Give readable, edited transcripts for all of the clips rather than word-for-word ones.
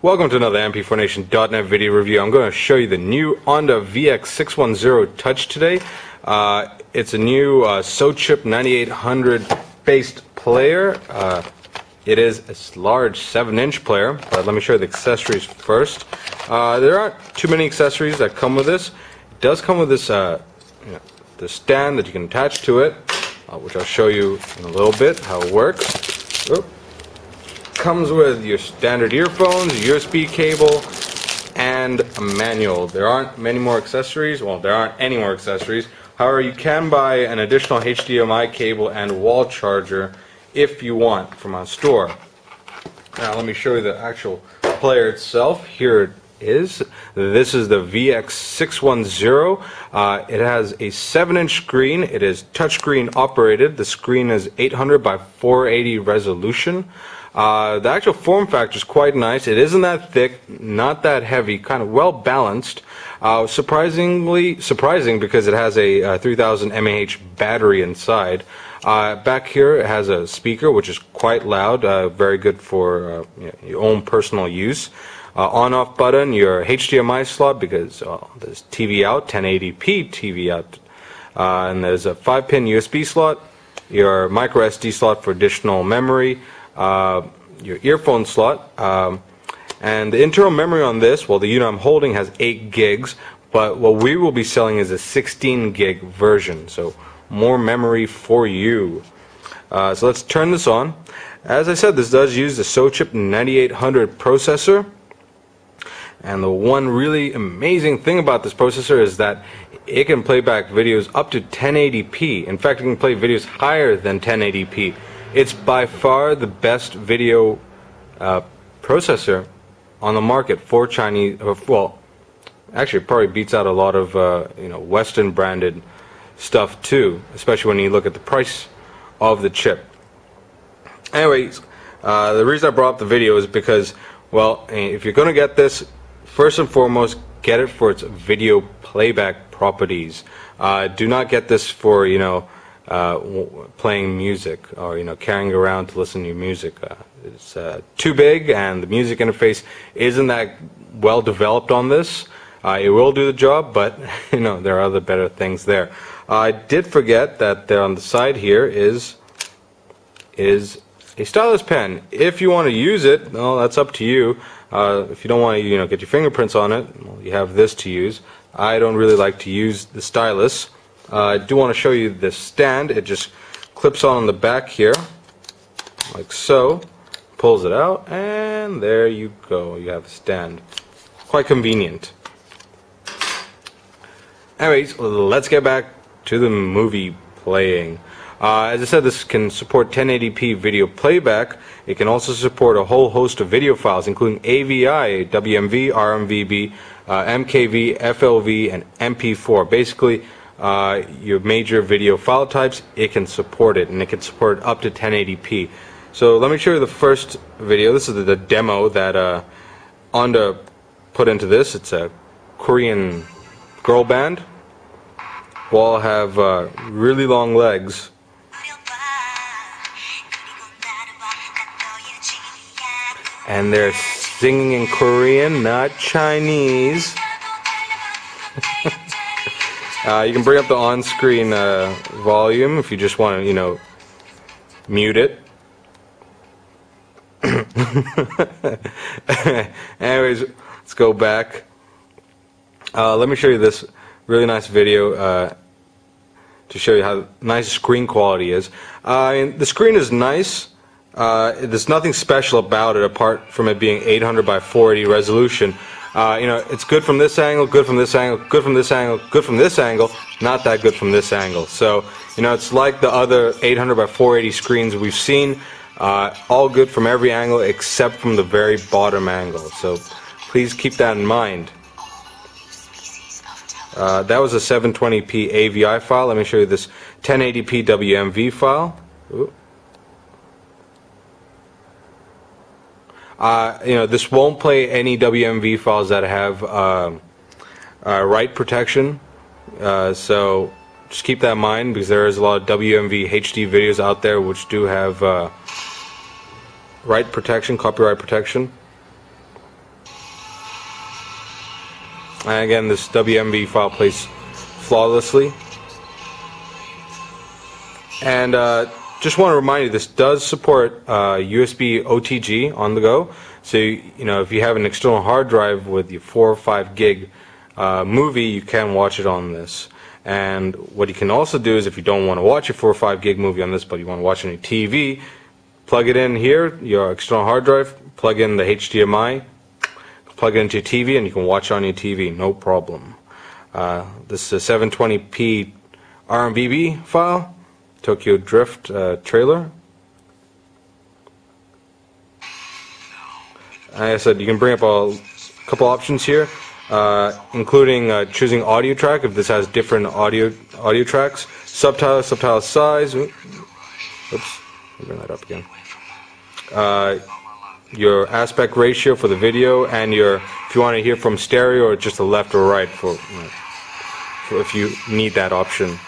Welcome to another MP4Nation.net video review. I'm going to show you the new Onda VX610 Touch today. It's a new Sochip 9800 based player. It is a large 7-inch player, but let me show you the accessories first. There aren't too many accessories that come with this. It does come with this the stand that you can attach to it, which I'll show you in a little bit how it works. Comes with your standard earphones, a USB cable, and a manual. There aren't many more accessories. Well, there aren't any more accessories. However, you can buy an additional HDMI cable and wall charger if you want from our store. Now, let me show you the actual player itself. Here it is. This is the VX610. It has a 7-inch screen. It is touchscreen operated. The screen is 800 by 480 resolution. The actual form factor is quite nice. It isn't that thick, not that heavy, kind of well balanced. Surprising because it has a 3000 mAh battery inside. Back here it has a speaker which is quite loud, very good for your own personal use. On-off button, your HDMI slot because there's TV out, 1080p TV out, and there's a 5-pin USB slot, your micro SD slot for additional memory, your earphone slot, and the internal memory on this, well, the unit I'm holding has 8 gigs, but what we will be selling is a 16 gig version, so more memory for you. So let's turn this on. As I said, this does use the Sochip 9800 processor, and the one really amazing thing about this processor is that it can play back videos up to 1080p. In fact, it can play videos higher than 1080p. It's by far the best video processor on the market for Chinese. Well, actually, it probably beats out a lot of Western branded stuff too, especially when you look at the price of the chip. Anyways, the reason I brought up the video is because, well, if you're going to get this, first and foremost, get it for its video playback properties. Do not get this for playing music or carrying around to listen to your music. It's too big, and the music interface isn't that well developed on this. It will do the job, but there are other better things there. I did forget that there on the side here is a stylus pen. If you want to use it, well, that's up to you. If you don't want to get your fingerprints on it, well, you have this to use. I don't really like to use the stylus. I do want to show you this stand. It just clips on the back here, like so. Pulls it out, and there you go. You have a stand. Quite convenient. Anyways, let's get back to the movie playing. As I said, this can support 1080p video playback. It can also support a whole host of video files, including AVI, WMV, RMVB, MKV, FLV, and MP4. Basically, your major video file types, it can support it, and it can support up to 1080p. So let me show you the first video. This is the demo that Onda put into this. It's a Korean girl band who all have really long legs. And they're singing in Korean, not Chinese. You can bring up the on-screen volume if you just want to, mute it. Anyways, let's go back. Let me show you this really nice video to show you how nice screen quality is. The screen is nice. There's nothing special about it apart from it being 800 by 480 resolution. It's good from this angle, good from this angle, good from this angle, good from this angle, not that good from this angle. So, it's like the other 800 by 480 screens we've seen, all good from every angle except from the very bottom angle. So, please keep that in mind. That was a 720p AVI file. Let me show you this 1080p WMV file. Ooh. This won't play any WMV files that have write protection, so just keep that in mind because there is a lot of WMV HD videos out there which do have write protection, copyright protection. And again, this WMV file plays flawlessly. And just want to remind you, this does support USB OTG on the go. So you know, if you have an external hard drive with your 4 or 5 gig movie, you can watch it on this. And what you can also do is, if you don't want to watch a 4 or 5 gig movie on this, but you want to watch it on your TV, plug it in here, your external hard drive, plug in the HDMI, plug it into your TV, and you can watch on your TV, no problem. This is a 720p RMVB file, Tokyo Drift trailer. Like I said, you can bring up a couple options here, including choosing audio track if this has different audio tracks, subtitle size. Oops, let me bring that up again. Your aspect ratio for the video, and if you want to hear from stereo or just the left or right for if you need that option.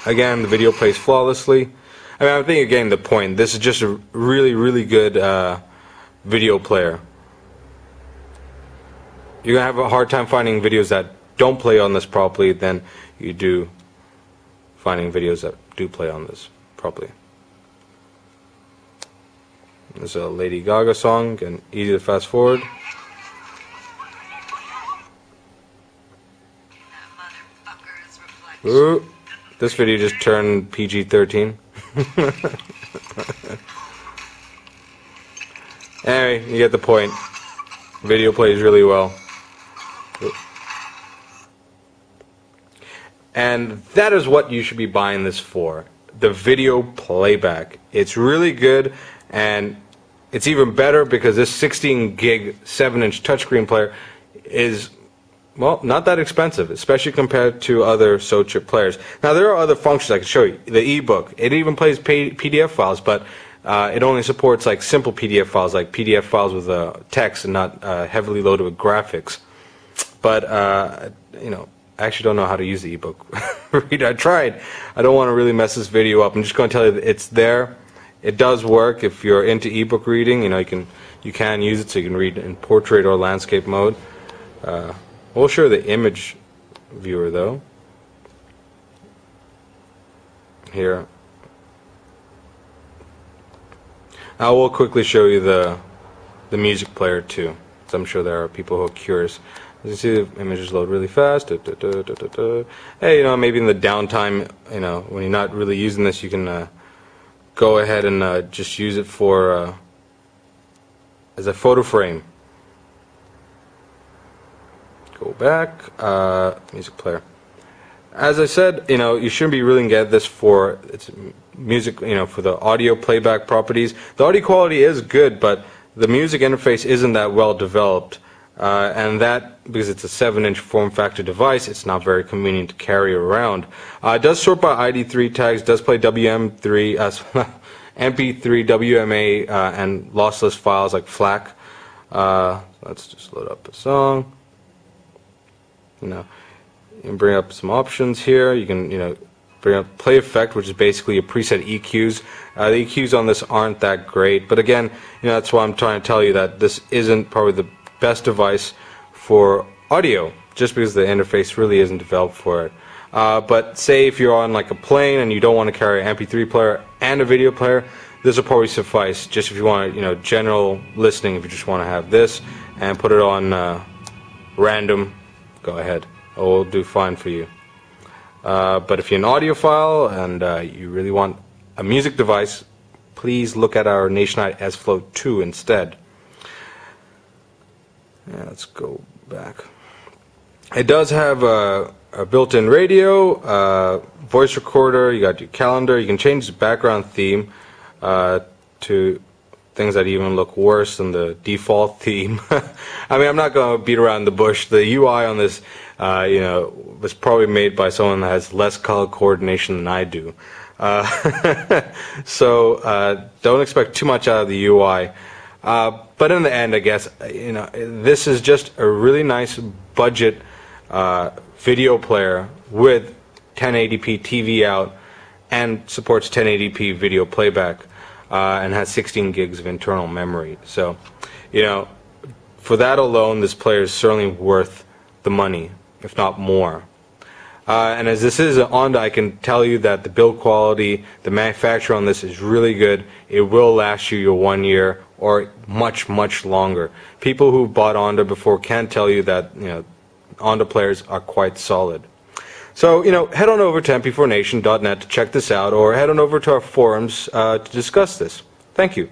Again, the video plays flawlessly. I mean, I think again the point. This is just a really good video player. You're gonna have a hard time finding videos that don't play on this properly than you do finding videos that do play on this properly. There's a Lady Gaga song, and easy to fast forward. Ooh, this video just turned PG-13. Anyway, you get the point. Video plays really well. And that is what you should be buying this for. The video playback. It's really good, and it's even better because this 16 gig 7-inch touchscreen player is, well, not that expensive, especially compared to other Sochip players. Now, there are other functions I can show you. The ebook, it even plays PDF files, but it only supports like simple PDF files, like PDF files with text and not heavily loaded with graphics. But you know, I actually don't know how to use the ebook reader. I tried. I don't want to really mess this video up. I'm just going to tell you that it's there. It does work if you're into ebook reading. You know, you can use it so you can read in portrait or landscape mode. We'll show the image viewer though. Here. I will quickly show you the music player too, so I'm sure there are people who are curious. As you see, the images load really fast. Hey, you know, maybe in the downtime, you know, when you're not really using this, you can go ahead and just use it for as a photo frame. Go back, music player. As I said, you know, you shouldn't be really getting this for its music, you know, for the audio playback properties. The audio quality is good, but the music interface isn't that well developed. And that, because it's a 7-inch form factor device, it's not very convenient to carry around. It does sort by ID3 tags, does play WM3, MP3, WMA, and lossless files like FLAC. Let's just load up a song. You know, you can bring up some options here. You can, you know, bring up play effect, which is basically a preset EQs. The EQs on this aren't that great, but again, you know, that's why I'm trying to tell you that this isn't probably the best device for audio, just because the interface really isn't developed for it. But say if you're on like a plane and you don't want to carry an MP3 player and a video player, this will probably suffice. Just if you want, you know, general listening, if you just want to have this and put it on random, go ahead. It will do fine for you. But if you're an audiophile and you really want a music device, please look at our Nationwide S-Flow 2 instead. Yeah, let's go back. It does have a built-in radio, voice recorder, you got your calendar, you can change the background theme to things that even look worse than the default theme. I mean, I'm not going to beat around the bush. The UI on this, you know, was probably made by someone that has less color coordination than I do. So don't expect too much out of the UI. But in the end, I guess, you know, this is just a really nice budget video player with 1080p TV out and supports 1080p video playback and has 16 gigs of internal memory. So, you know, for that alone, this player is certainly worth the money, if not more. And as this is an Onda, I can tell you that the build quality, the manufacturer on this is really good. It will last you your 1 year or much, much longer. People who bought Onda before can tell you that, Onda players are quite solid. So, head on over to mp4nation.net to check this out, or head on over to our forums to discuss this. Thank you.